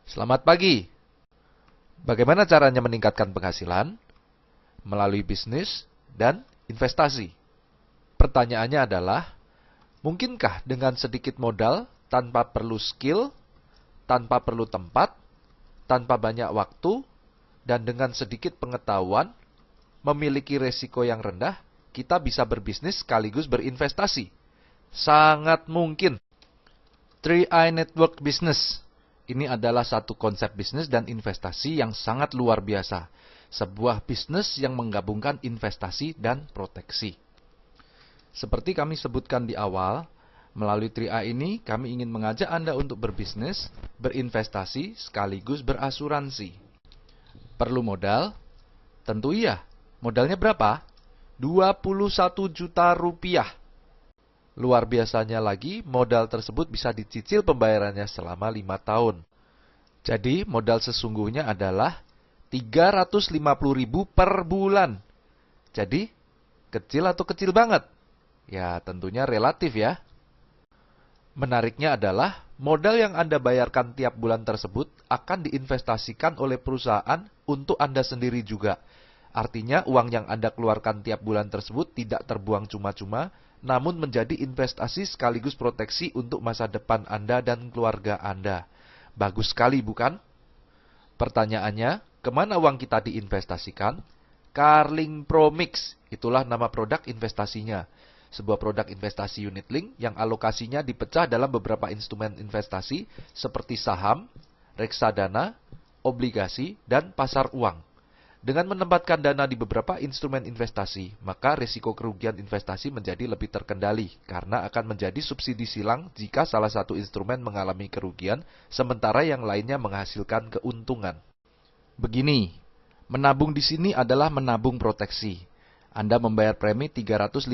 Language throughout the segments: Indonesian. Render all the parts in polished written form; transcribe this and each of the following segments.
Selamat pagi. Bagaimana caranya meningkatkan penghasilan? Melalui bisnis dan investasi. Pertanyaannya adalah, mungkinkah dengan sedikit modal, tanpa perlu skill, tanpa perlu tempat, tanpa banyak waktu, dan dengan sedikit pengetahuan, memiliki resiko yang rendah, kita bisa berbisnis sekaligus berinvestasi? Sangat mungkin. 3i Network Business. Ini adalah satu konsep bisnis dan investasi yang sangat luar biasa. Sebuah bisnis yang menggabungkan investasi dan proteksi. Seperti kami sebutkan di awal, melalui 3i ini kami ingin mengajak Anda untuk berbisnis, berinvestasi, sekaligus berasuransi. Perlu modal? Tentu iya. Modalnya berapa? 21 juta rupiah. Luar biasanya lagi, modal tersebut bisa dicicil pembayarannya selama 5 tahun. Jadi, modal sesungguhnya adalah 350.000 per bulan. Jadi, kecil atau kecil banget? Ya, tentunya relatif ya. Menariknya adalah, modal yang Anda bayarkan tiap bulan tersebut akan diinvestasikan oleh perusahaan untuk Anda sendiri juga. Artinya, uang yang Anda keluarkan tiap bulan tersebut tidak terbuang cuma-cuma, namun menjadi investasi sekaligus proteksi untuk masa depan Anda dan keluarga Anda. Bagus sekali, bukan? Pertanyaannya, kemana uang kita diinvestasikan? Carling Promix, itulah nama produk investasinya. Sebuah produk investasi unit link yang alokasinya dipecah dalam beberapa instrumen investasi seperti saham, reksadana, obligasi, dan pasar uang. Dengan menempatkan dana di beberapa instrumen investasi, maka risiko kerugian investasi menjadi lebih terkendali karena akan menjadi subsidi silang jika salah satu instrumen mengalami kerugian, sementara yang lainnya menghasilkan keuntungan. Begini, menabung di sini adalah menabung proteksi. Anda membayar premi 350.000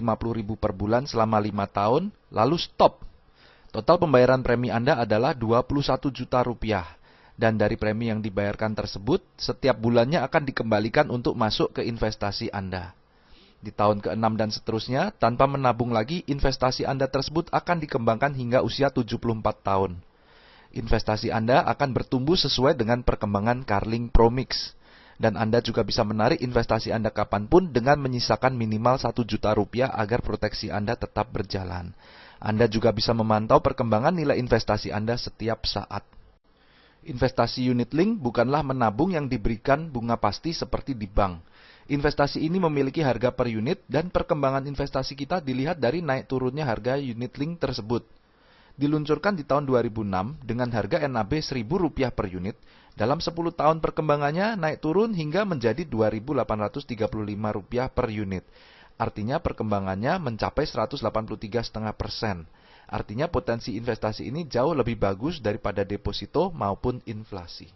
per bulan selama 5 tahun, lalu stop. Total pembayaran premi Anda adalah 21 juta rupiah. Dan dari premi yang dibayarkan tersebut, setiap bulannya akan dikembalikan untuk masuk ke investasi Anda. Di tahun ke-6 dan seterusnya, tanpa menabung lagi, investasi Anda tersebut akan dikembangkan hingga usia 74 tahun. Investasi Anda akan bertumbuh sesuai dengan perkembangan Carling Promix. Dan Anda juga bisa menarik investasi Anda kapanpun dengan menyisakan minimal 1 juta rupiah agar proteksi Anda tetap berjalan. Anda juga bisa memantau perkembangan nilai investasi Anda setiap saat. Investasi unit link bukanlah menabung yang diberikan bunga pasti seperti di bank. Investasi ini memiliki harga per unit dan perkembangan investasi kita dilihat dari naik turunnya harga unit link tersebut. Diluncurkan di tahun 2006 dengan harga NAB Rp1.000 per unit, dalam 10 tahun perkembangannya naik turun hingga menjadi Rp2.835 per unit. Artinya perkembangannya mencapai 183,5%. Artinya potensi investasi ini jauh lebih bagus daripada deposito maupun inflasi.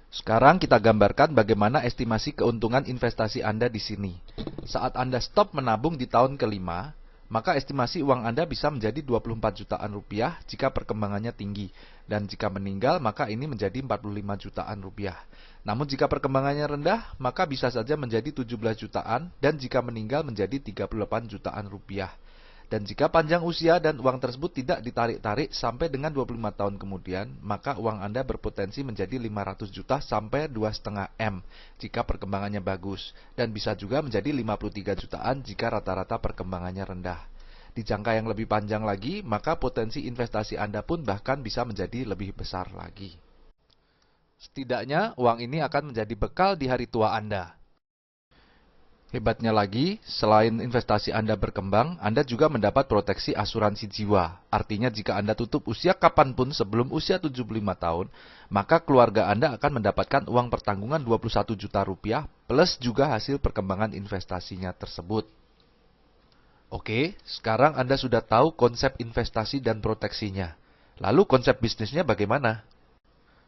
Sekarang kita gambarkan bagaimana estimasi keuntungan investasi Anda di sini. Saat Anda stop menabung di tahun kelima, maka estimasi uang Anda bisa menjadi 24 jutaan rupiah jika perkembangannya tinggi. Dan jika meninggal, maka ini menjadi 45 jutaan rupiah. Namun jika perkembangannya rendah, maka bisa saja menjadi 17 jutaan dan jika meninggal menjadi 38 jutaan rupiah. Dan jika panjang usia dan uang tersebut tidak ditarik-tarik sampai dengan 25 tahun kemudian, maka uang Anda berpotensi menjadi 500 juta sampai 2,5 M jika perkembangannya bagus. Dan bisa juga menjadi 53 jutaan jika rata-rata perkembangannya rendah. Di jangka yang lebih panjang lagi, maka potensi investasi Anda pun bahkan bisa menjadi lebih besar lagi. Setidaknya, uang ini akan menjadi bekal di hari tua Anda. Hebatnya lagi, selain investasi Anda berkembang, Anda juga mendapat proteksi asuransi jiwa. Artinya jika Anda tutup usia kapanpun sebelum usia 75 tahun, maka keluarga Anda akan mendapatkan uang pertanggungan 21 juta rupiah plus juga hasil perkembangan investasinya tersebut. Oke, sekarang Anda sudah tahu konsep investasi dan proteksinya. Lalu konsep bisnisnya bagaimana?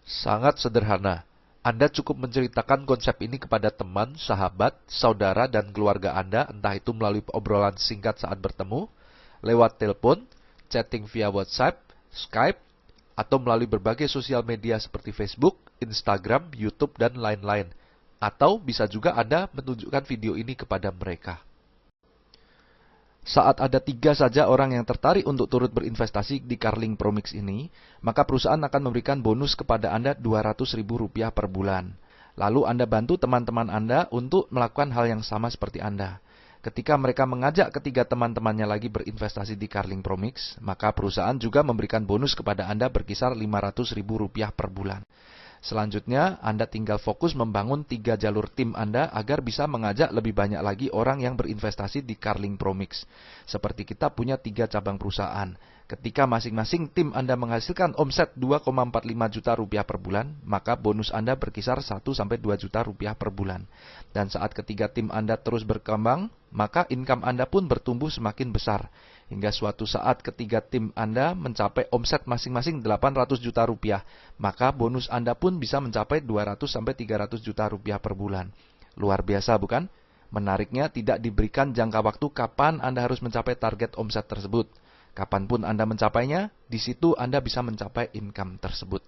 Sangat sederhana. Anda cukup menceritakan konsep ini kepada teman, sahabat, saudara, dan keluarga Anda, entah itu melalui obrolan singkat saat bertemu, lewat telepon, chatting via WhatsApp, Skype, atau melalui berbagai sosial media seperti Facebook, Instagram, YouTube, dan lain-lain. Atau bisa juga Anda menunjukkan video ini kepada mereka. Saat ada 3 saja orang yang tertarik untuk turut berinvestasi di Carling Promix ini, maka perusahaan akan memberikan bonus kepada Anda Rp200.000 per bulan. Lalu Anda bantu teman-teman Anda untuk melakukan hal yang sama seperti Anda. Ketika mereka mengajak ketiga teman-temannya lagi berinvestasi di Carling Promix, maka perusahaan juga memberikan bonus kepada Anda berkisar Rp500.000 per bulan. Selanjutnya, Anda tinggal fokus membangun 3 jalur tim Anda agar bisa mengajak lebih banyak lagi orang yang berinvestasi di Carling Promix. Seperti kita punya 3 cabang perusahaan. Ketika masing-masing tim Anda menghasilkan omset Rp2,45 juta per bulan, maka bonus Anda berkisar Rp1-2 juta per bulan. Dan saat ketiga tim Anda terus berkembang, maka income Anda pun bertumbuh semakin besar. Hingga suatu saat ketiga tim Anda mencapai omset masing-masing Rp800 juta, maka bonus Anda pun bisa mencapai Rp200-300 juta per bulan. Luar biasa bukan? Menariknya tidak diberikan jangka waktu kapan Anda harus mencapai target omset tersebut. Kapanpun Anda mencapainya, di situ Anda bisa mencapai income tersebut.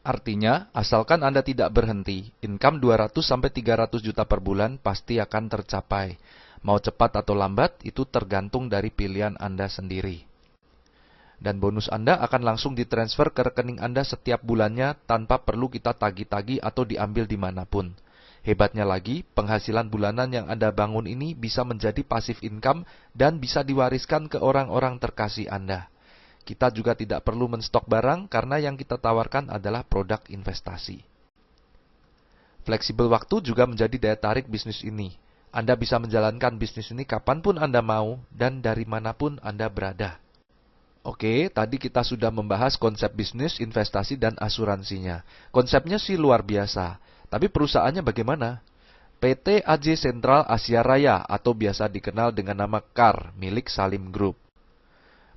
Artinya, asalkan Anda tidak berhenti, income 200-300 juta per bulan pasti akan tercapai. Mau cepat atau lambat, itu tergantung dari pilihan Anda sendiri. Dan bonus Anda akan langsung ditransfer ke rekening Anda setiap bulannya tanpa perlu kita tagih-tagih atau diambil dimanapun. Hebatnya lagi, penghasilan bulanan yang Anda bangun ini bisa menjadi passive income dan bisa diwariskan ke orang-orang terkasih Anda. Kita juga tidak perlu menstok barang karena yang kita tawarkan adalah produk investasi. Fleksibel waktu juga menjadi daya tarik bisnis ini. Anda bisa menjalankan bisnis ini kapanpun Anda mau dan dari manapun Anda berada. Oke, tadi kita sudah membahas konsep bisnis, investasi, dan asuransinya. Konsepnya sih luar biasa. Tapi perusahaannya bagaimana? PT AJ Sentral Asia Raya atau biasa dikenal dengan nama CAR milik Salim Group.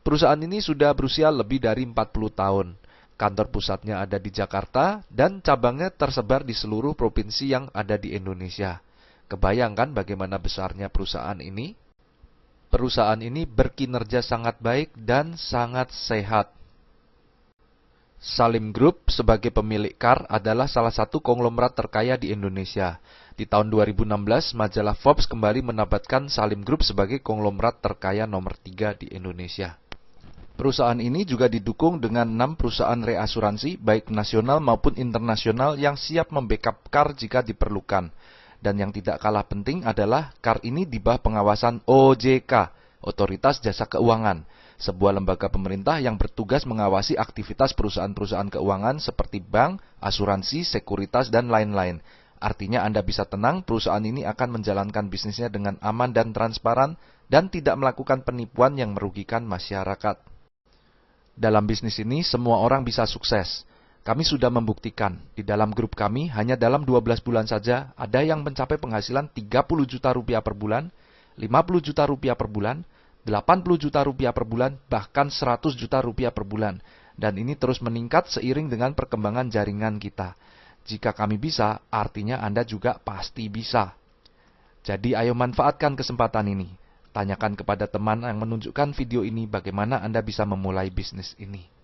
Perusahaan ini sudah berusia lebih dari 40 tahun. Kantor pusatnya ada di Jakarta dan cabangnya tersebar di seluruh provinsi yang ada di Indonesia. Kebayangkan bagaimana besarnya perusahaan ini? Perusahaan ini berkinerja sangat baik dan sangat sehat. Salim Group sebagai pemilik CAR adalah salah satu konglomerat terkaya di Indonesia. Di tahun 2016, majalah Forbes kembali menempatkan Salim Group sebagai konglomerat terkaya nomor 3 di Indonesia. Perusahaan ini juga didukung dengan 6 perusahaan reasuransi, baik nasional maupun internasional yang siap membackup CAR jika diperlukan. Dan yang tidak kalah penting adalah CAR ini di bawah pengawasan OJK, Otoritas Jasa Keuangan, sebuah lembaga pemerintah yang bertugas mengawasi aktivitas perusahaan-perusahaan keuangan seperti bank, asuransi, sekuritas, dan lain-lain. Artinya Anda bisa tenang, perusahaan ini akan menjalankan bisnisnya dengan aman dan transparan dan tidak melakukan penipuan yang merugikan masyarakat. Dalam bisnis ini, semua orang bisa sukses. Kami sudah membuktikan, di dalam grup kami hanya dalam 12 bulan saja ada yang mencapai penghasilan Rp30 juta per bulan, Rp50 juta per bulan, Rp80 juta per bulan, bahkan Rp100 juta per bulan. Dan ini terus meningkat seiring dengan perkembangan jaringan kita. Jika kami bisa, artinya Anda juga pasti bisa. Jadi ayo manfaatkan kesempatan ini. Tanyakan kepada teman yang menunjukkan video ini bagaimana Anda bisa memulai bisnis ini.